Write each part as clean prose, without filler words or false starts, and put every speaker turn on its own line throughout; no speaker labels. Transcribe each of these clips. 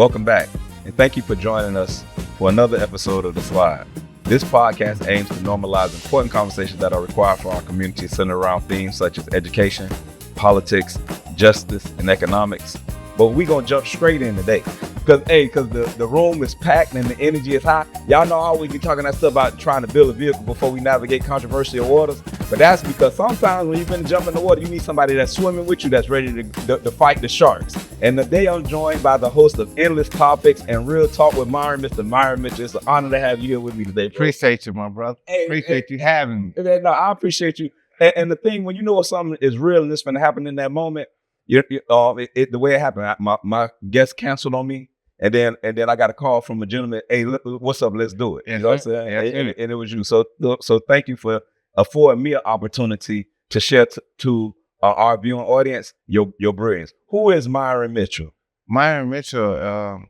Welcome back, and thank you for joining us for another episode of The Slide. This podcast aims to normalize important conversations that are required for our community, centered around themes such as education, politics, justice, and economics. But we're going to jump straight in today. Because the room is packed and the energy is high. Y'all know I always be talking that stuff about trying to build a vehicle before we navigate controversial waters. But that's because sometimes when you're going to jump in the water, you need somebody that's swimming with you, that's ready to fight the sharks. And today I'm joined by the host of Endless Topics and Real Talk with Myron, Mr. Myron Mitchell. It's an honor to have you here with me today, bro.
Appreciate you, my brother. Appreciate you having me.
No, I appreciate you. And the thing, when you know something is real and it's going to happen in that moment, the way it happened, my guest canceled on me. And then I got a call from a gentleman. Hey, look, what's up? Let's do it. You know what I'm saying? And it was you. So thank you for affording me an opportunity to share to our viewing audience your brilliance. Who is Myron Mitchell?
Myron Mitchell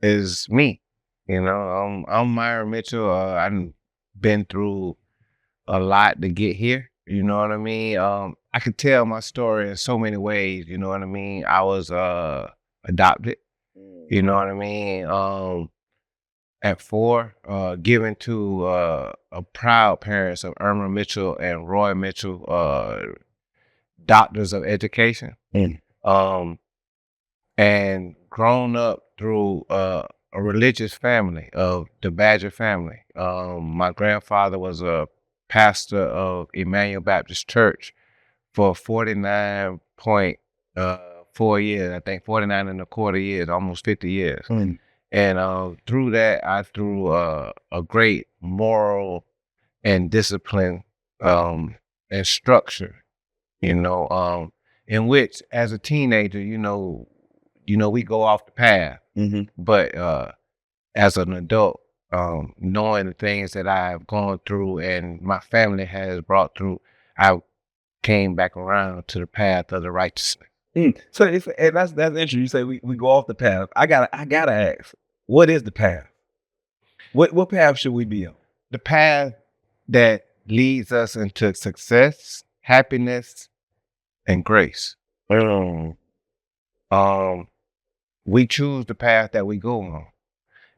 is me. You know, I'm Myron Mitchell. I've been through a lot to get here. You know what I mean? I could tell my story in so many ways. You know what I mean? I was adopted. You know what I mean? At 4, given to a proud parents of Myron Mitchell and Roy Mitchell, doctors of education. And grown up through a religious family of the Badger family. My grandfather was a pastor of Emmanuel Baptist Church for 49.4 years, I think 49 and a quarter years, almost 50 years. And through that, I threw a great moral and discipline and structure, you know, in which as a teenager, you know, we go off the path. But as an adult, knowing the things that I've gone through and my family has brought through, I came back around to the path of the righteousness.
So and that's interesting. You say we go off the path. I gotta ask, what is the path? What path should we be on?
The path that leads us into success, happiness, and grace. We choose the path that we go on.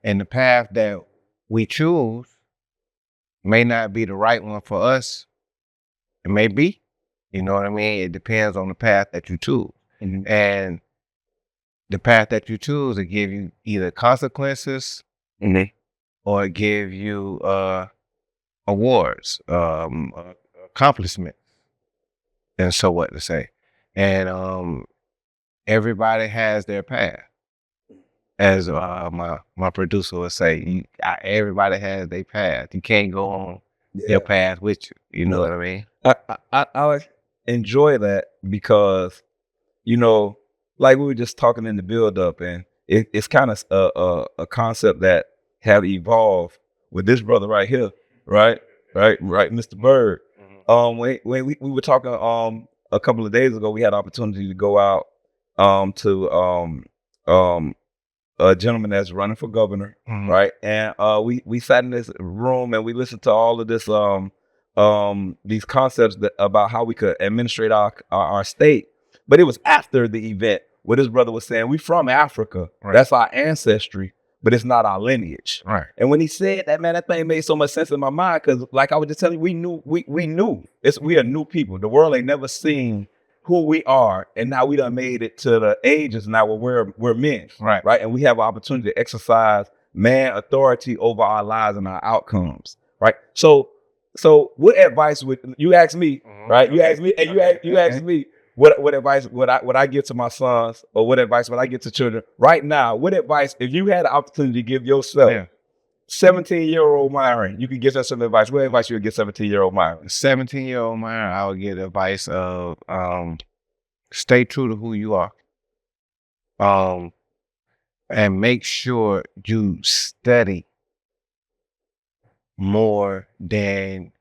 And the path that we choose may not be the right one for us. It may be. You know what I mean? It depends on the path that you choose. And the path that you choose will give you either consequences or it give you awards, accomplishments, and so what to say. And everybody has their path. As my producer would say, everybody has their path. You can't go on your path with you. You know what I mean?
I enjoy that because, you know, like we were just talking in the build up, and it's kind of a concept that have evolved with this brother right here, right, Mr. Bird. When we were talking a couple of days ago, we had an opportunity to go out to a gentleman that's running for governor, right? And we sat in this room and we listened to all of this these concepts about how we could administrate our state. But it was after the event where this brother was saying, we from Africa. Right. That's our ancestry, but it's not our lineage.
Right.
And when he said that, man, that thing made so much sense in my mind because, like I was just telling you, we knew. We are new people. The world ain't never seen who we are, and now we done made it to the ages now where we're men.
Right.
And we have an opportunity to exercise man authority over our lives and our outcomes. Right. So what advice would you ask me? Right. You ask me, and you ask me. What advice would I give to my sons, or what advice would I give to children right now? What advice, if you had the opportunity to give yourself, 17-year-old Myron, you could give us some advice. What advice you would give 17-year-old Myron?
17-year-old Myron, I would give advice of stay true to who you are, and make sure you study more than.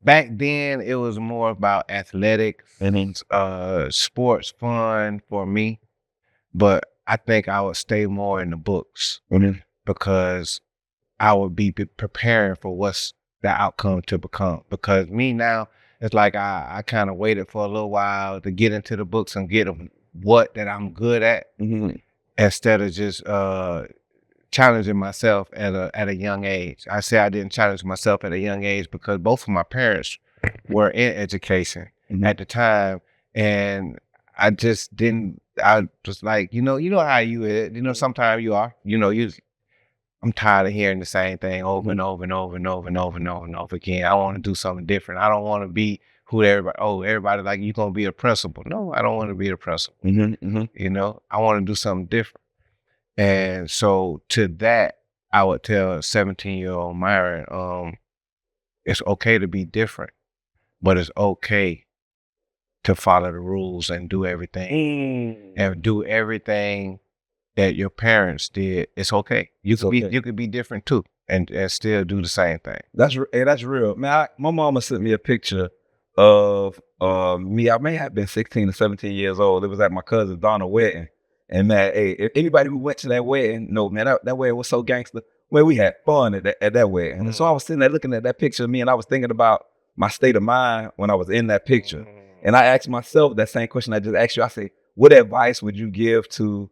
Back then, it was more about athletics and sports fun for me. But I think I would stay more in the books because I would be preparing for what's the outcome to become. Because me now, it's like I kind of waited for a little while to get into the books and get what that I'm good at. instead of just challenging myself at a young age. I say I didn't challenge myself at a young age because both of my parents were in education at the time, and I just didn't. I was like, you know how you is. Sometimes you are. I'm tired of hearing the same thing over and over and over and over and over and over and over again. I want to do something different. I don't want to be who everybody like, you gonna be a principal. No, I don't want to be a principal. I want to do something different. And so to that, I would tell a 17-year-old Myron, it's okay to be different, but it's okay to follow the rules and do everything that your parents did. It's okay. You could be different too, and still do the same thing.
That's real, man. My mama sent me a picture of me. I may have been 16 or 17 years old. It was at my cousin Donna's wedding, and man, hey, if anybody who went to that wedding, no man, that wedding was so gangster. Well, we had fun at that wedding, and so I was sitting there looking at that picture of me, and I was thinking about my state of mind when I was in that picture, and I asked myself that same question I just asked you. I say, what advice would you give to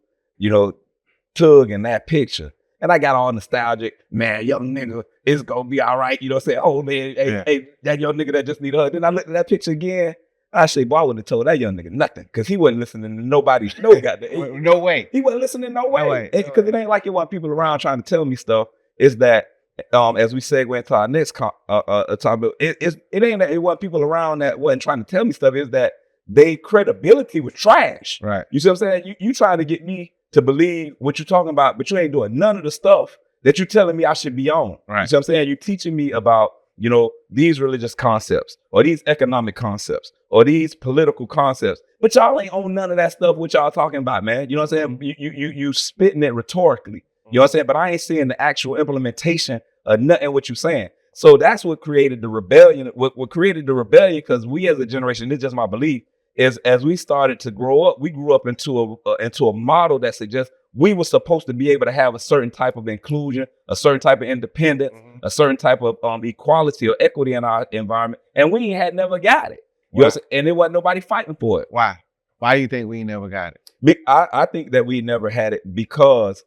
Tug in that picture? And I got all nostalgic, man, young nigga, it's gonna be all right. Say, oh man, hey, that young nigga that just need her. Then I looked at that picture again. I say, boy, I wouldn't have told that young nigga nothing, because he wasn't listening to nobody.
No way.
He wasn't listening no way. Because it ain't like it want people around trying to tell me stuff. Is that as we segue into our next time, it ain't that it wasn't people around that wasn't trying to tell me stuff. Is that their credibility was trash.
Right.
You see what I'm saying? You trying to get me to believe what you're talking about, but you ain't doing none of the stuff that you're telling me I should be on.
Right.
You see what I'm saying? You're teaching me about, these religious concepts, or these economic concepts, or these political concepts, but y'all ain't on none of that stuff what y'all talking about, man. You know what I'm saying? You spitting it rhetorically. You know what I'm saying? But I ain't seeing the actual implementation of nothing what you're saying. So that's what created the rebellion. What created the rebellion, because we as a generation, this is just my belief, is as we started to grow up, we grew up into a model that suggests we were supposed to be able to have a certain type of inclusion, a certain type of independence, a certain type of equality or equity in our environment, and we had never got it. You know what I'm saying? And there wasn't nobody fighting for it.
Why? Why do you think we never got it?
I think that we never had it because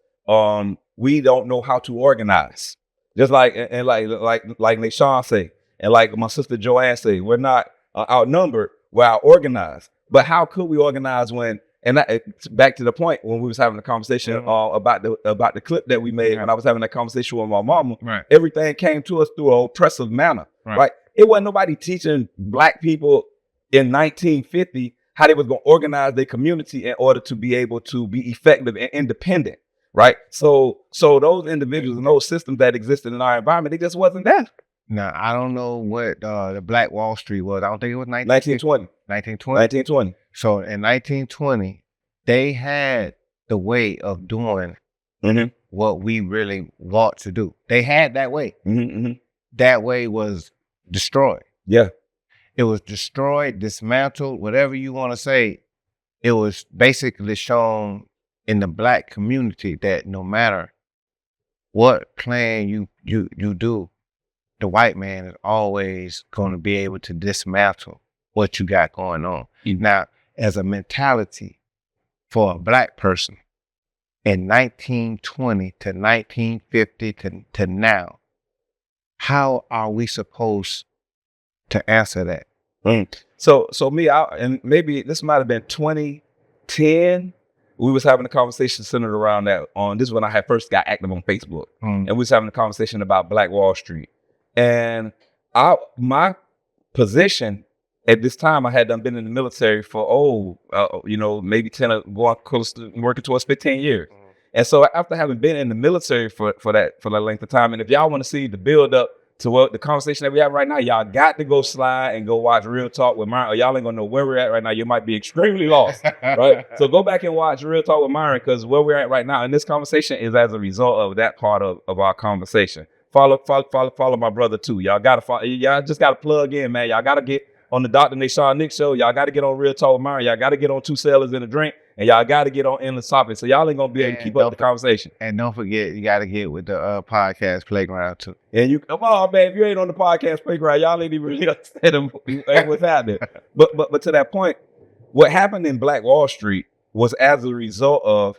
we don't know how to organize. Just like LaShawn say, and like my sister Joanne say, we're not outnumbered. We're out-organized. But how could we organize when? And back to the point when we was having a conversation about the clip that we made, when I was having that conversation with my mama.
Right.
Everything came to us through an oppressive manner. Right. It wasn't nobody teaching Black people in 1950 how they was going to organize their community in order to be able to be effective and independent. Right. So those individuals and those systems that existed in our environment, they just wasn't there.
Now, I don't know what the Black Wall Street was. I don't think it was
1920.
1920. So in 1920, they had the way of doing what we really want to do. They had that way. That way was destroyed.
Yeah.
It was destroyed, dismantled, whatever you want to say. It was basically shown in the Black community that no matter what plan you do, the white man is always going to be able to dismantle what you got going on. Now, as a mentality for a Black person in 1920 to 1950 to now, how are we supposed to answer that?
So me, and maybe this might have been 2010. We was having a conversation centered around that. This is when I had first got active on Facebook, and we was having a conversation about Black Wall Street. And my position at this time, I had been in the military for maybe 10 or going close to working towards 15 years. And so after having been in the military for that length of time, and if y'all want to see the build up to what the conversation that we have right now, y'all got to go slide and go watch Real Talk with Myron, or y'all ain't gonna know where we're at right now. You might be extremely lost, right? So go back and watch Real Talk with Myron, because where we're at right now, and this conversation is as a result of that part of our conversation. Follow my brother too. Y'all gotta follow. Y'all just gotta plug in, man. Y'all gotta get on the Dr. Nashawn Nick show. Y'all gotta get on Real Talk with Myron. Y'all gotta get on Two Sailors and a Drink, and y'all gotta get on Endless Topic. So y'all ain't gonna be able to keep up the conversation.
And don't forget, you gotta get with the podcast playground too.
And you come on, man. If you ain't on the podcast playground, y'all ain't even really understand what's happening. But to that point, what happened in Black Wall Street was as a result of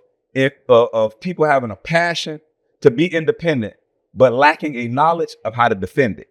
of people having a passion to be independent, but lacking a knowledge of how to defend it.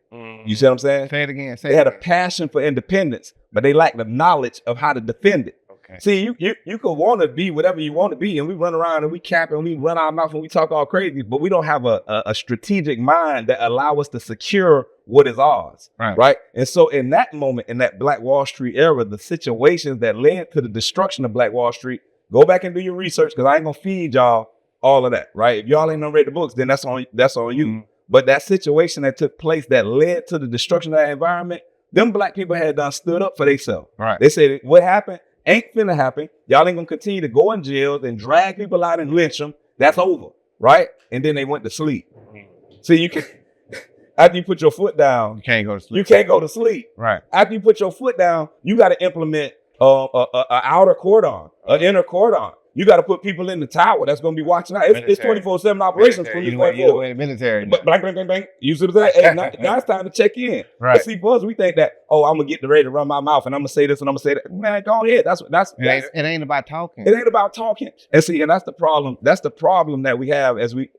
You see what I'm saying?
Say it again.
They had a passion for independence, but they lack the knowledge of how to defend it.
Okay.
See, you could want to be whatever you want to be, and we run around and we cap and we run our mouth and we talk all crazy, but we don't have a strategic mind that allow us to secure what is ours. Right. And so in that moment, in that Black Wall Street era, the situations that led to the destruction of Black Wall Street, go back and do your research, because I ain't gonna feed y'all all of that, right? If y'all ain't gonna read the books, then that's on you. Mm-hmm. But that situation that took place that led to the destruction of that environment, them Black people had done stood up for themselves.
Right.
They said, what happened ain't finna happen. Y'all ain't gonna continue to go in jails and drag people out and lynch them. That's over, right? And then they went to sleep. See, you can, after you put your foot down,
You can't go to sleep.
you can't go to sleep.
Right.
After you put your foot down, you got to implement a outer cordon, an inner cordon. You got to put people in the tower that's going to be watching out. It's 24/7 operations from this point forward.
You military.
But bang, bang, bang, bang. You see what I'm saying? Hey, now it's time to check in.
Right.
But see, for us, we think that, oh, I'm going to get ready to run my mouth and I'm going to say this and I'm going to say that. Man, go ahead.
It ain't about talking.
It ain't about talking. And see, and that's the problem. That's the problem that we have as we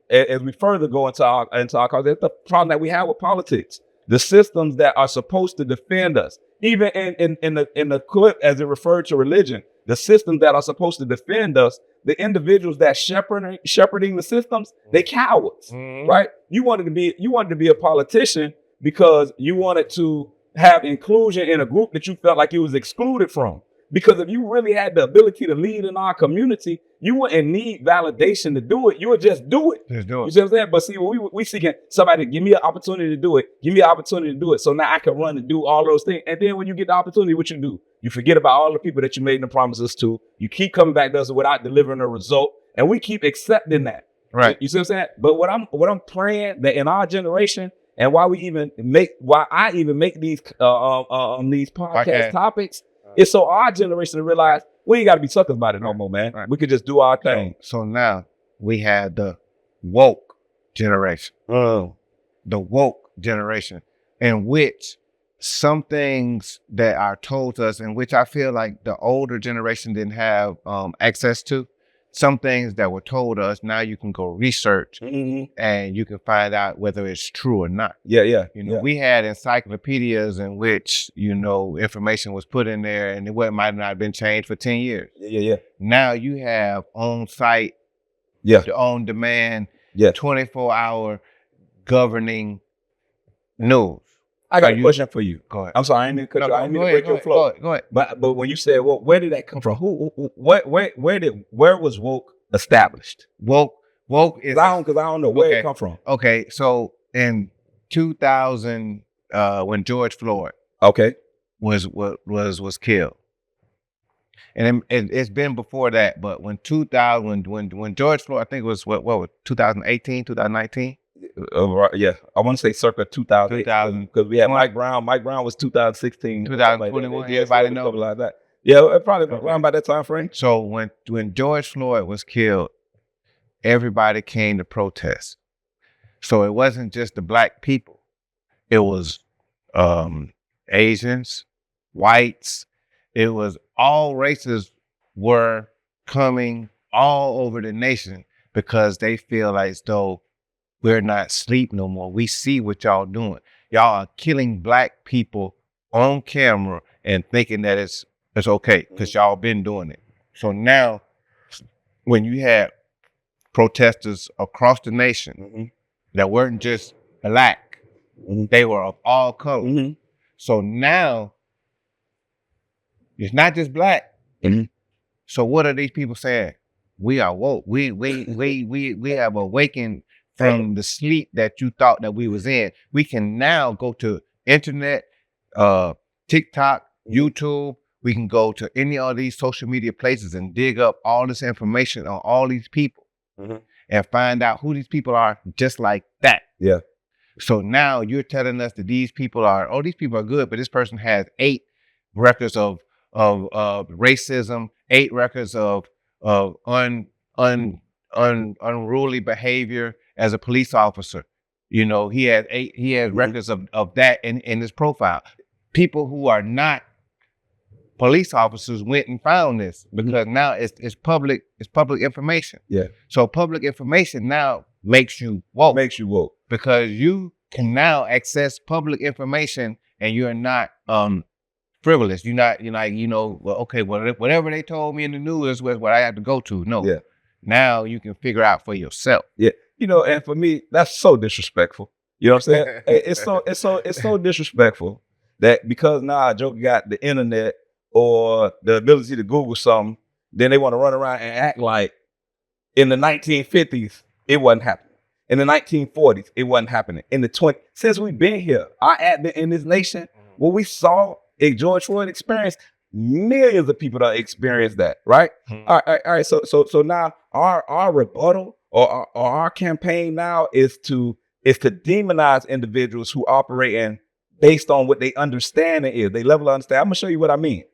further go into our cause. That's the problem that we have with politics. The systems that are supposed to defend us, even in the clip as it referred to religion, the systems that are supposed to defend us, the individuals that shepherding the systems, they cowards, right? You wanted to be a politician because you wanted to have inclusion in a group that you felt like you was excluded from. Because if you really had the ability to lead in our community, you wouldn't need validation to do it. You would just do it.
Just do it.
You see what I'm saying? But see, we seeking somebody to give me an opportunity to do it. Give me an opportunity to do it. So now I can run and do all those things. And then when you get the opportunity, what you do? You forget about all the people that you made the promises to. You keep coming back to us without delivering a result. And we keep accepting that.
Right.
You see what I'm saying? But what I'm praying that in our generation, and why I even make these podcast topics, it's so our generation to realize we ain't got to be suckers about it no more, man.
Right.
We could just do our thing.
So now we have the woke generation. The woke generation, in which some things that are told to us, in which I feel like the older generation didn't have access to, some things that were told to us, now you can go research and you can find out whether it's true or not.
Yeah.
We had encyclopedias in which, information was put in there and it might not have been changed for 10 years.
Yeah.
Now you have on-site, on-demand, 24-hour governing news.
I got a question for you.
Go ahead.
I'm sorry, I didn't mean to cut you. I didn't mean to break your flow.
Go ahead.
But when you said, well, where did that come from? Where was woke established?
Woke is,
because I don't know where it come from.
Okay, so in 2000, when George Floyd was killed, and it's been before that, but when George Floyd, I think it was what 2018, 2019.
Yeah, I want to say circa 2000 because we had Mike Brown. Mike Brown was 2016,
2021.
Like
everybody know
like that. Yeah, probably around by that time frame.
So when George Floyd was killed, everybody came to protest. So it wasn't just the Black people; it was Asians, whites. It was all races were coming all over the nation because they feel like as though we're not asleep no more. We see what y'all doing. Y'all are killing Black people on camera and thinking that it's okay because y'all been doing it. So now, when you had protesters across the nation that weren't just Black, they were of all colors. So now, it's not just Black. So what are these people saying? We are woke. We have awakened from the sleep that you thought that we was in. We can now go to internet, TikTok, YouTube. We can go to any of these social media places and dig up all this information on all these people and find out who these people are just like that.
Yeah.
So now you're telling us that these people are good, but this person has 8 records of racism, 8 records of unruly behavior as a police officer. He has records of that in his profile. People who are not police officers went and found this because now it's public information.
Yeah.
So public information now makes you woke.
Makes you woke.
Because you can now access public information and you're not frivolous. You're not, well, okay, whatever they told me in the news is what I have to go to. No.
Yeah.
Now you can figure out for yourself.
Yeah. And for me, that's so disrespectful. You know what I'm saying? It's so disrespectful that because now a joker got the internet or the ability to Google something, then they want to run around and act like in the 1950s, it wasn't happening. In the 1940s, it wasn't happening. In the 20s, since we've been here, our advent in this nation, what we saw in George Floyd experience, millions of people that experienced that, right? All right. So now our rebuttal or our campaign now is to demonize individuals who operate in based on what they understanding is. They level of understanding. I'm gonna show you what I mean.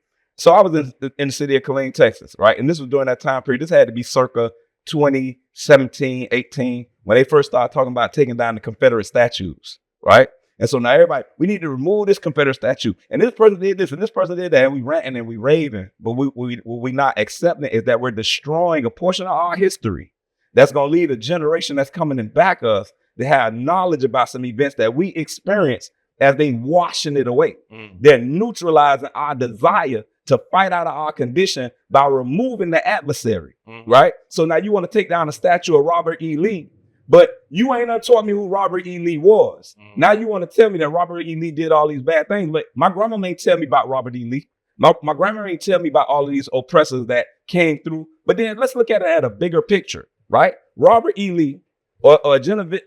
So I was in the city of Killeen, Texas, right? And this was during that time period. This had to be circa 2017, 18, when they first started talking about taking down the Confederate statues, right? And so now everybody, we need to remove this Confederate statue. And this person did this and this person did that. And we ranting and we raving. But what we not accepting is that we're destroying a portion of our history that's going to lead a generation that's coming in back of us to have knowledge about some events that we experienced as they washing it away. They're neutralizing our desire to fight out of our condition by removing the adversary, right? So now you want to take down a statue of Robert E. Lee, but you ain't taught me who Robert E. Lee was. Now you want to tell me that Robert E. Lee did all these bad things, but my grandma ain't tell me about Robert E. Lee. My grandma ain't tell me about all of these oppressors that came through. But then let's look at it at a bigger picture, right? Robert E. Lee, or a gentleman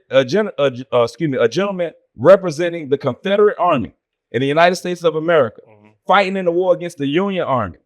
representing the Confederate Army in the United States of America, fighting in the war against the Union Army.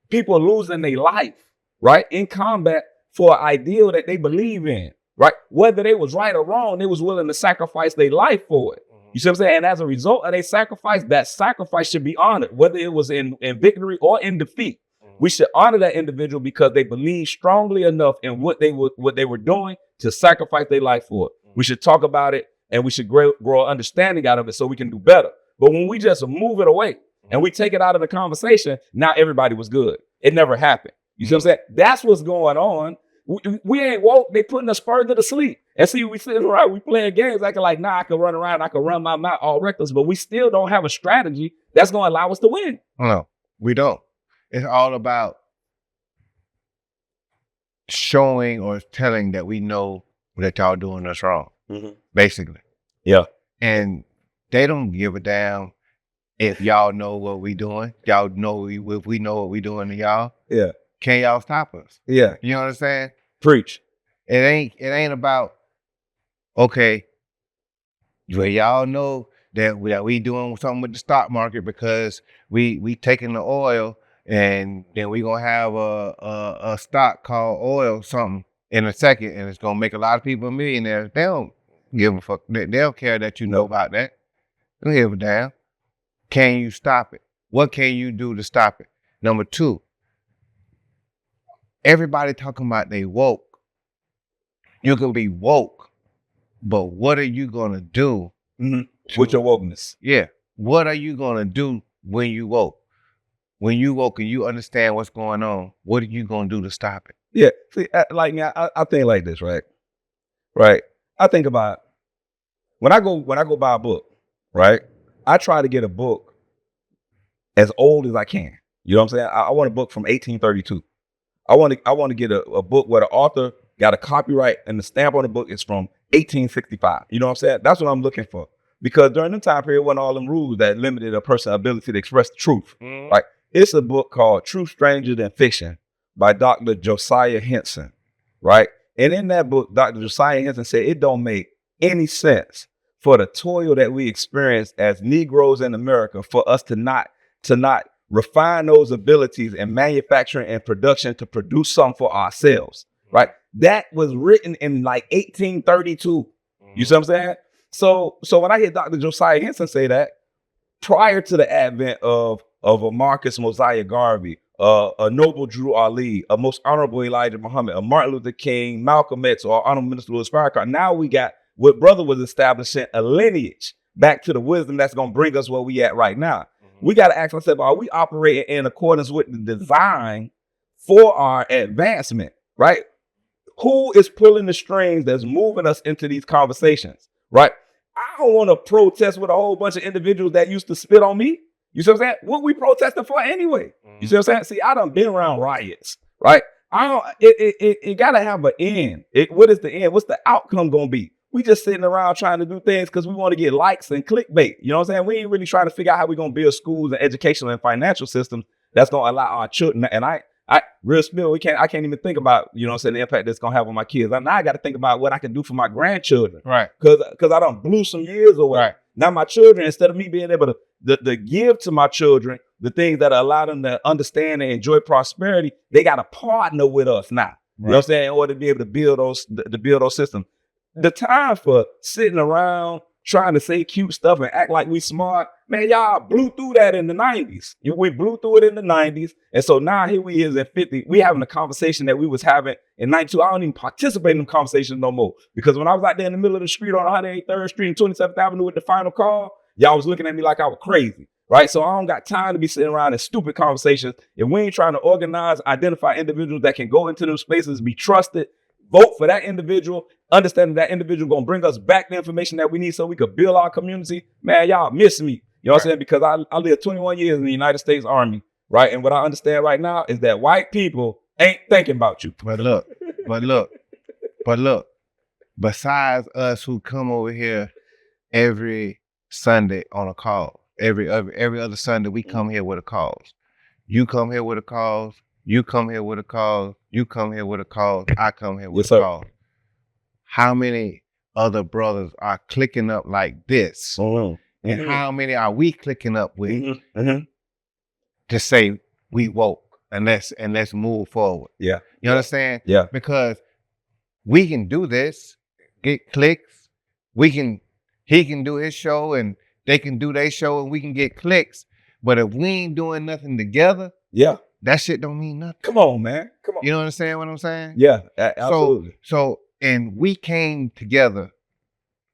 People losing their life, right, in combat for an ideal that they believe in, right? Whether they was right or wrong, they was willing to sacrifice their life for it. You see what I'm saying? And as a result of their sacrifice, that sacrifice should be honored, whether it was in victory or in defeat. We should honor that individual because they believe strongly enough in what they were doing to sacrifice their life for it. We should talk about it and we should grow an understanding out of it so we can do better. But when we just move it away and we take it out of the conversation, now everybody was good. It never happened. You see what I'm saying? That's what's going on. We ain't woke. They putting us further to sleep. And see, we sitting around, we playing games acting like, nah, I can run around, I can run my mouth all reckless, but we still don't have a strategy that's going to allow us to win.
No, we don't. It's all about showing or telling that we know that y'all doing us wrong, basically.
Yeah.
And they don't give a damn if y'all know what we doing. Y'all know if we know what we doing to y'all.
Yeah.
Can y'all stop us?
Yeah.
You know what I'm saying?
Preach.
It ain't about, okay, well, y'all know that we doing something with the stock market because we taking the oil and then we gonna have a stock called oil something in a second and it's gonna make a lot of people millionaires. They don't give a fuck. They don't care that you know about that. They don't give a damn. Can you stop it? What can you do to stop it? Number two, everybody talking about they woke. You can be woke, but what are you gonna do
with your wokeness?
Yeah. What are you gonna do when you woke? When you woke and you understand what's going on, what are you gonna do to stop it?
Yeah. See, I think like this, right? Right. I think about when I go buy a book, right? I try to get a book as old as I can. You know what I'm saying? I want a book from 1832. I want to get a book where the author got a copyright and the stamp on the book is from 1865. You know what I'm saying? That's what I'm looking for. Because during the time period, wasn't all them rules that limited a person's ability to express the truth. Right? It's a book called Truth Stranger Than Fiction by Dr. Josiah Henson. Right? And in that book, Dr. Josiah Henson said it don't make any sense for the toil that we experience as Negroes in America for us to not refine those abilities in manufacturing and production to produce something for ourselves, right? That was written in like 1832. You see what I'm saying? So when I hear Dr. Josiah Henson say that, prior to the advent of a Marcus Mosiah Garvey, a Noble Drew Ali, a Most Honorable Elijah Muhammad, a Martin Luther King, Malcolm X, or Honorable Minister Louis Farrakhan, now we got what brother was establishing a lineage back to the wisdom that's going to bring us where we at right now. We got to ask ourselves, are we operating in accordance with the design for our advancement, right? Who is pulling the strings that's moving us into these conversations, right? I don't want to protest with a whole bunch of individuals that used to spit on me. You see what I'm saying? What we protesting for anyway? You see what I'm saying? See, I done been around riots, right? I don't. It gotta have an end. What is the end? What's the outcome gonna be? We just sitting around trying to do things because we want to get likes and clickbait. You know what I'm saying? We ain't really trying to figure out how we're gonna build schools and educational and financial systems that's gonna allow our children. And I real spill, I can't even think about, you know what I'm saying, the impact that's gonna have on my kids. Now I gotta think about what I can do for my grandchildren.
Right.
Cause I done blew some years away.
Right.
Now my children, instead of me being able to give to my children the things that allow them to understand and enjoy prosperity, they got to partner with us now. Right. You know what I'm saying? In order to be able to build those systems. The time for sitting around trying to say cute stuff and act like we smart, man, y'all blew through that in the 90s. We blew through it in the 90s. And so now here we is at 50. We having a conversation that we was having in 92. I don't even participate in them conversations no more. Because when I was out there in the middle of the street on 183rd Street and 27th Avenue with the final call, y'all was looking at me like I was crazy. Right. So I don't got time to be sitting around in stupid conversations. If we ain't trying to organize, identify individuals that can go into those spaces, be trusted, vote for that individual, understanding that individual gonna bring us back the information that we need so we could build our community, man, y'all miss me. You know what I'm saying? Because I lived 21 years in the United States Army, right? And what I understand right now is that white people ain't thinking about you.
But look, besides us who come over here every Sunday on a call, every other Sunday we come here with a cause. You come here with a cause. You come here with a cause. You come here with a cause. I come here with a cause. How many other brothers are clicking up like this? Mm-hmm. And how many are we clicking up with to say we woke and let's move forward?
Yeah.
You understand?
Yeah.
Because we can do this, get clicks. He can do his show and they can do their show and we can get clicks. But if we ain't doing nothing together, that shit don't mean nothing.
Come on, man. Come on.
You understand what I'm saying?
Yeah, absolutely.
So and we came together,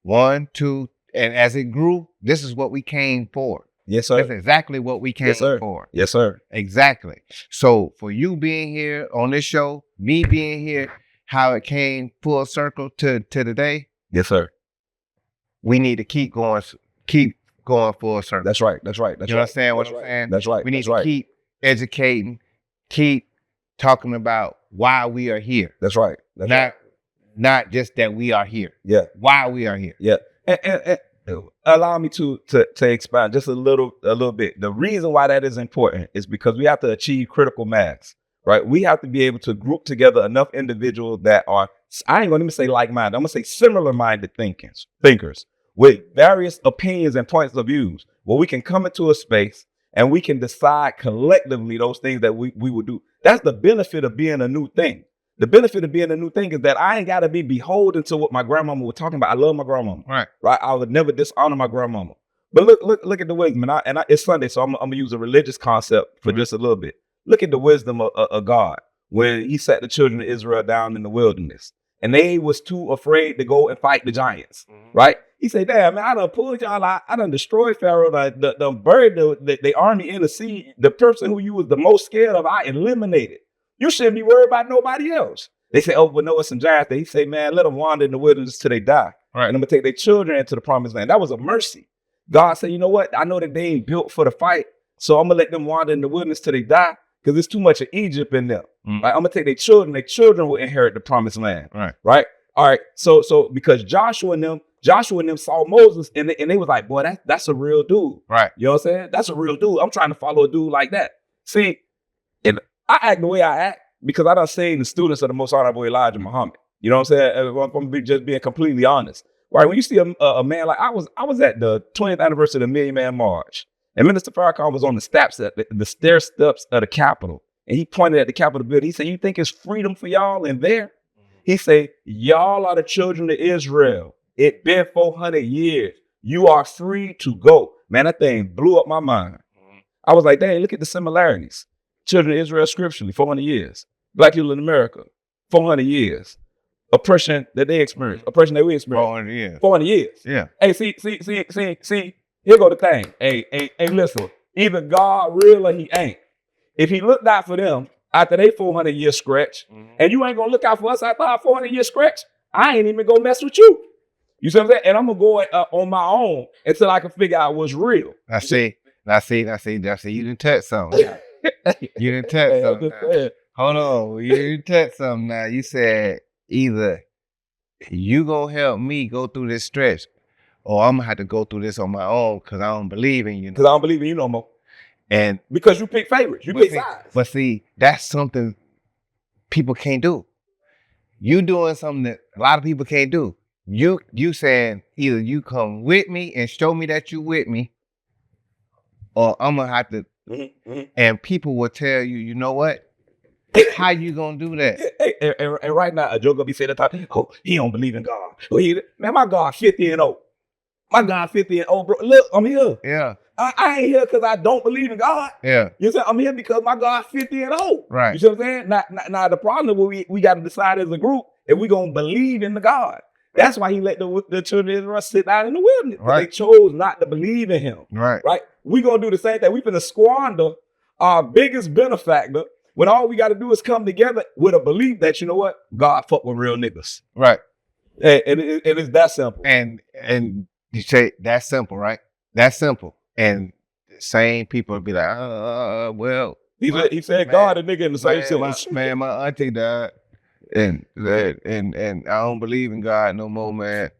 1, 2, and as it grew, this is what we came for.
Yes, sir.
That's exactly what we came for.
Yes, sir.
Exactly. So for you being here on this show, me being here, how it came full circle to today.
Yes, sir.
We need to keep going full circle.
That's right.
You understand what I'm saying?
That's right.
We need to keep educating, keep talking about why we are here.
That's right.
Not just that we are here.
Yeah.
Why we are here.
Yeah. And allow me to expand just a little bit. The reason why that is important is because we have to achieve critical mass, right? We have to be able to group together enough individuals that are, I ain't going to even say like-minded, I'm going to say similar-minded thinkers with various opinions and points of views where we can come into a space and we can decide collectively those things that we would do. That's the benefit of being a new thing. The benefit of being a new thing is that I ain't got to be beholden to what my grandmama was talking about. I love my grandmama. Right. I would never dishonor my grandmama. But look at the wisdom. And it's Sunday, so I'm going to use a religious concept for just a little bit. Look at the wisdom of God when he sat the children of Israel down in the wilderness. And they was too afraid to go and fight the giants, right? He said, damn, man, I done pulled y'all out. I done destroyed Pharaoh, the buried the army in the sea. The person who you was the most scared of, I eliminated. You shouldn't be worried about nobody else. They say, oh, but no, it's some giants. He say, man, let them wander in the wilderness till they die. Right. And I'm going to take their children into the promised land. That was a mercy. God said, you know what? I know that they ain't built for the fight. So I'm going to let them wander in the wilderness till they die because there's too much of Egypt in them. Right? I'm going to take their children will inherit the promised land. Right? All right. So because Joshua and them saw Moses and they was like, boy, that's a real dude. Right. You know what I'm saying? That's a real dude. I'm trying to follow a dude like that. See, and I act the way I act because I done seen the students of the most honorable Elijah Muhammad. You know what I'm saying? I'm just being completely honest. Right? When you see a man like I was at the 20th anniversary of the Million Man March, and Minister Farrakhan was on the steps at the stair steps of the Capitol, and he pointed at the Capitol building. He said, "You think it's freedom for y'all in there?" He said, "Y'all are the children of Israel. It been 400 years. You are free to go." Man, that thing blew up my mind. I was like, dang, look at the similarities. Children of Israel scripturally, 400 years. Black people in America, 400 years. Oppression that they experienced, oppression that we experienced.
400 years.
400 years.
Yeah.
Hey, see, here go the thing. Hey, listen. Either God real or he ain't. If he looked out for them after they 400-year stretch, and you ain't gonna look out for us after our 400-year stretch, I ain't even gonna mess with you. You see what I'm saying? And I'm gonna go on my own until I can figure out what's real.
I see. You didn't touch something. You didn't touch something. Hold on. You didn't touch something now. You said either you gonna help me go through this stretch, or I'm gonna have to go through this on my own because I don't believe in you.
Because I don't believe in you no more.
And
because you pick favorites, you pick sides.
But see, that's something people can't do. You doing something that a lot of people can't do. You saying either you come with me and show me that you with me, or I'm gonna have to. And people will tell you, you know what? How you gonna do that?
And right now, a joke gonna be saying that, oh, he don't believe in God. Man, my God 50 and old. My God 50 and old, bro. Look, I'm here.
Yeah.
I ain't here because I don't believe in God.
Yeah.
You see, I'm here because my God 50 and old.
Right.
You see what I'm saying? Now the problem is we got to decide as a group if we gonna believe in the God. That's why he let the children of Israel sit down in the wilderness. Right. They chose not to believe in him.
Right.
Right. We gonna do the same thing. We finna squander our biggest benefactor when all we got to do is come together with a belief that, you know what, God fuck with real niggas.
Right.
And it's that simple.
And you say that's simple, right? That's simple. And the same people would be like, well.
He said man, God a nigga in the same sentence.
Man, my auntie died. And I don't believe in God no more, man.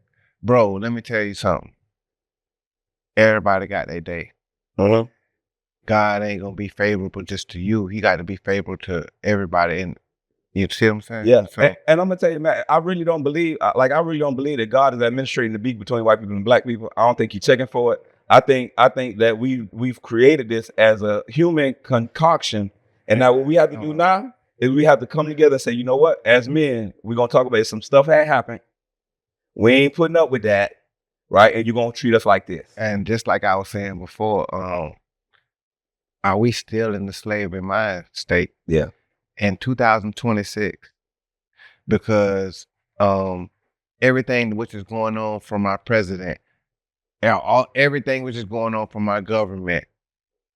Bro, let me tell you something. Everybody got their day. God ain't gonna be favorable just to you. He got to be favorable to everybody. And you see what I'm saying?
Yeah. So, and I'm gonna tell you, man, I really don't believe that God is administrating the beef between white people and black people. I don't think he's checking for it. I think that we've created this as a human concoction. And now what we have to do now is we have to come together and say, you know what, as men, we're gonna talk about it. Some stuff had happened. We ain't putting up with that, right? And you're gonna treat us like this.
And just like I was saying before, are we still in the slavery mind state?
Yeah.
In 2026, because everything which is going on from our president, everything which is going on from our government,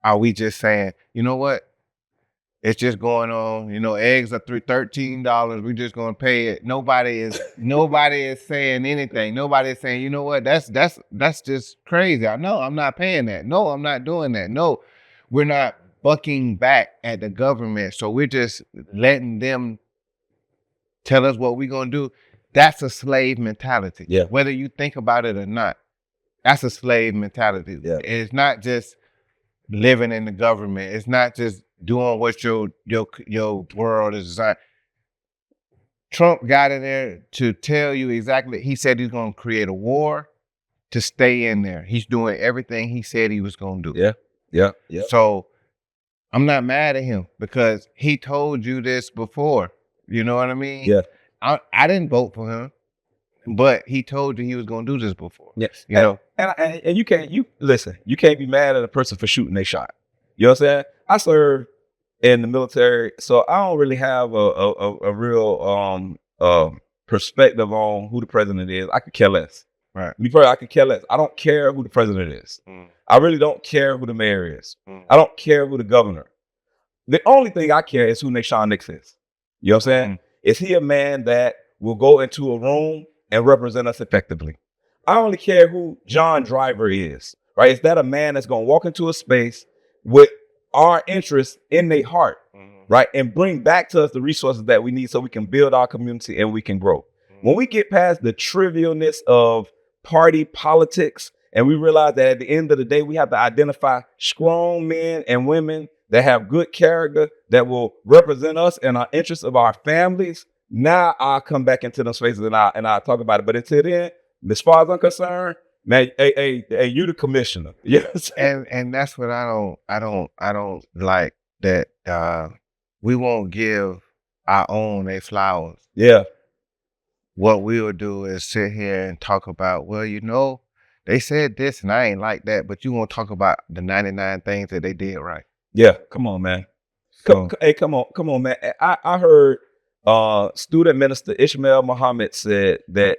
are we just saying, you know what? It's just going on. You know, eggs are $13. We're just gonna pay it. Nobody is saying anything. Nobody is saying, you know what? That's just crazy. I know I'm not paying that. No, I'm not doing that. No, we're not bucking back at the government. So we're just letting them tell us what we're gonna do. That's a slave mentality.
Yeah.
Whether you think about it or not, that's a slave mentality.
Yeah.
It's not just living in the government. It's not just doing what your world is designed. Trump got in there to tell you exactly. He said he's going to create a war to stay in there. He's doing everything he said he was going to do.
Yeah.
So I'm not mad at him because he told you this before. You know what I mean?
Yeah.
I didn't vote for him, but he told you he was going to do this before.
Yes.
You know?
And you can't be mad at a person for shooting their shot. You know what I'm saying? I served in the military, so I don't really have a real perspective on who the president is. I could care less.
Right.
I could care less. I don't care who the president is. I really don't care who the mayor is. I don't care who the governor. The only thing I care is who Sean Nix is. You know what I'm saying? Is he a man that will go into a room and represent us effectively? I only care who John Driver is, right? Is that a man that's going to walk into a space with our interests in their heart, right? And bring back to us the resources that we need so we can build our community and we can grow. When we get past the trivialness of party politics and we realize that at the end of the day, we have to identify strong men and women that have good character that will represent us and our interests of our families, now I'll come back into those spaces and I'll talk about it. But until then, as far as I'm concerned, man, hey, you the commissioner. Yes.
And that's what I don't like, that we won't give our own their flowers.
Yeah.
What we'll do is sit here and talk about, well, you know, they said this and I ain't like that, but you won't talk about the 99 things that they did right.
Yeah, come on, man. Come on, man. I heard student minister Ishmael Muhammad said that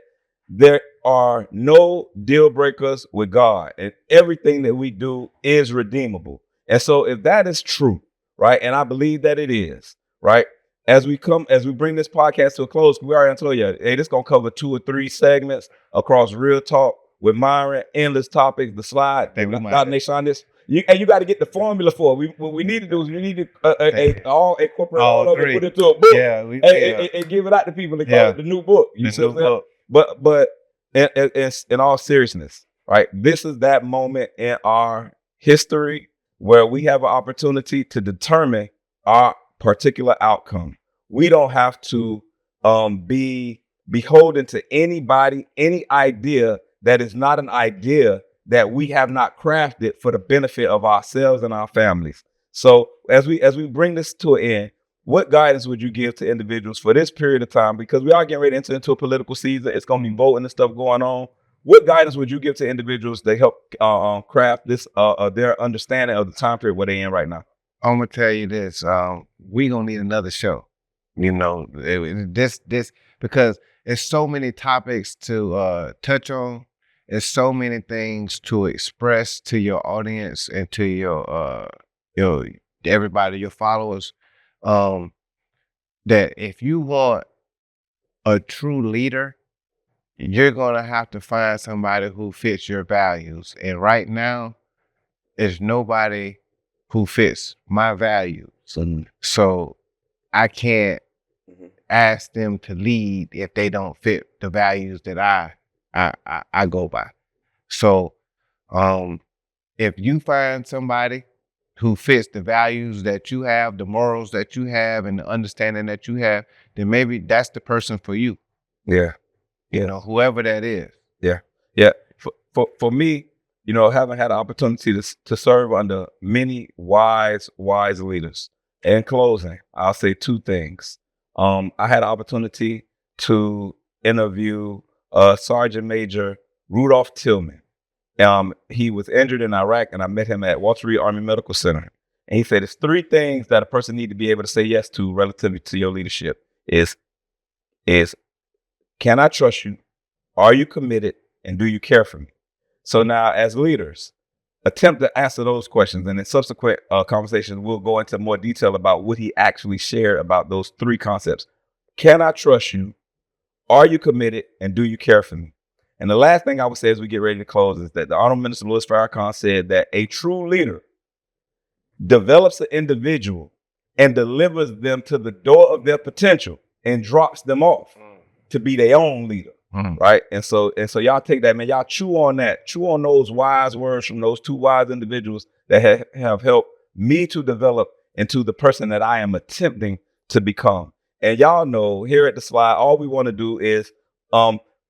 there are no deal breakers with God, and everything that we do is redeemable. And so if that is true, right, and I believe that it is, right, as we bring this podcast to a close, we already told you, hey, this gonna cover 2 or 3 segments across Real Talk with Myron, endless topics, the slide, Dot Nation on this. And you got to get the formula for it. What we need to do is we need to all incorporate all of it, put it into a book, and give it out to people. They call it the new book. You see what I'm saying? But in all seriousness, right? This is that moment in our history where we have an opportunity to determine our particular outcome. We don't have to be beholden to anybody, any idea that is not an idea that we have not crafted for the benefit of ourselves and our families. So as we bring this to an end, what guidance would you give to individuals for this period of time? Because we are getting ready to enter into a political season. It's going to be voting and stuff going on. What guidance would you give to individuals to help craft this their understanding of the time period where they're in right now?
I'm gonna tell you this. We gonna need another show. You know, this because there's so many topics to touch on. There's so many things to express to your audience and to your everybody, your followers. That if you want a true leader, you're gonna have to find somebody who fits your values. And right now, there's nobody who fits my values. So I can't ask them to lead if they don't fit the values that I go by. So if you find somebody who fits the values that you have, the morals that you have, and the understanding that you have, then maybe that's the person for you.
Yeah.
You know, whoever that is.
Yeah. For me, you know, having had the opportunity to serve under many wise leaders. In closing, I'll say 2 things. I had the opportunity to interview Sergeant Major Rudolph Tillman. He was injured in Iraq, and I met him at Walter Reed Army Medical Center. And he said, "It's 3 things that a person need to be able to say yes to relative to your leadership. Is can I trust you? Are you committed? And do you care for me?" So now, as leaders, attempt to answer those questions, and in subsequent conversations, we'll go into more detail about what he actually shared about those 3 concepts. Can I trust you? Are you committed? And do you care for me? And the last thing I would say as we get ready to close is that the Honorable Minister Louis Farrakhan said that a true leader develops an individual and delivers them to the door of their potential and drops them off to be their own leader. Right. And so y'all take that, man. Y'all chew on those wise words from those 2 wise individuals that have helped me to develop into the person that I am attempting to become. And y'all know here at the slide, all we want to do is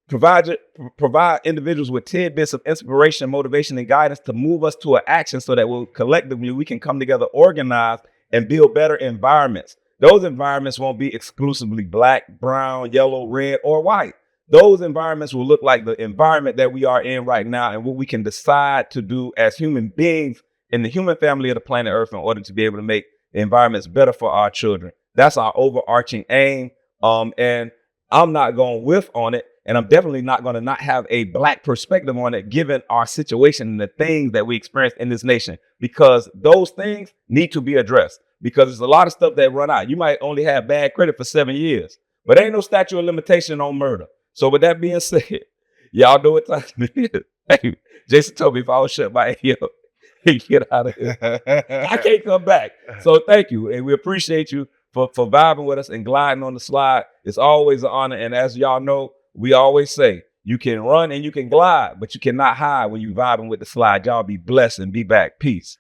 provide individuals with tidbits of inspiration, motivation, and guidance to move us to an action so that we'll collectively we can come together, organize, and build better environments. Those environments won't be exclusively black, brown, yellow, red, or white. Those environments will look like the environment that we are in right now and what we can decide to do as human beings in the human family of the planet Earth in order to be able to make the environments better for our children. That's our overarching aim. And I'm not going to whiff on it. And I'm definitely not going to not have a black perspective on it, given our situation and the things that we experience in this nation, because those things need to be addressed, because there's a lot of stuff that run out. You might only have bad credit for 7 years, but ain't no statute of limitation on murder. So with that being said, y'all know what time it is. Hey, Jason told me if I was shut my ear, he'd get out of here. I can't come back. So thank you. And we appreciate you for vibing with us and gliding on the slide. It's always an honor. And as y'all know, we always say, you can run and you can glide, but you cannot hide when you vibing with the slide. Y'all be blessed and be back. Peace.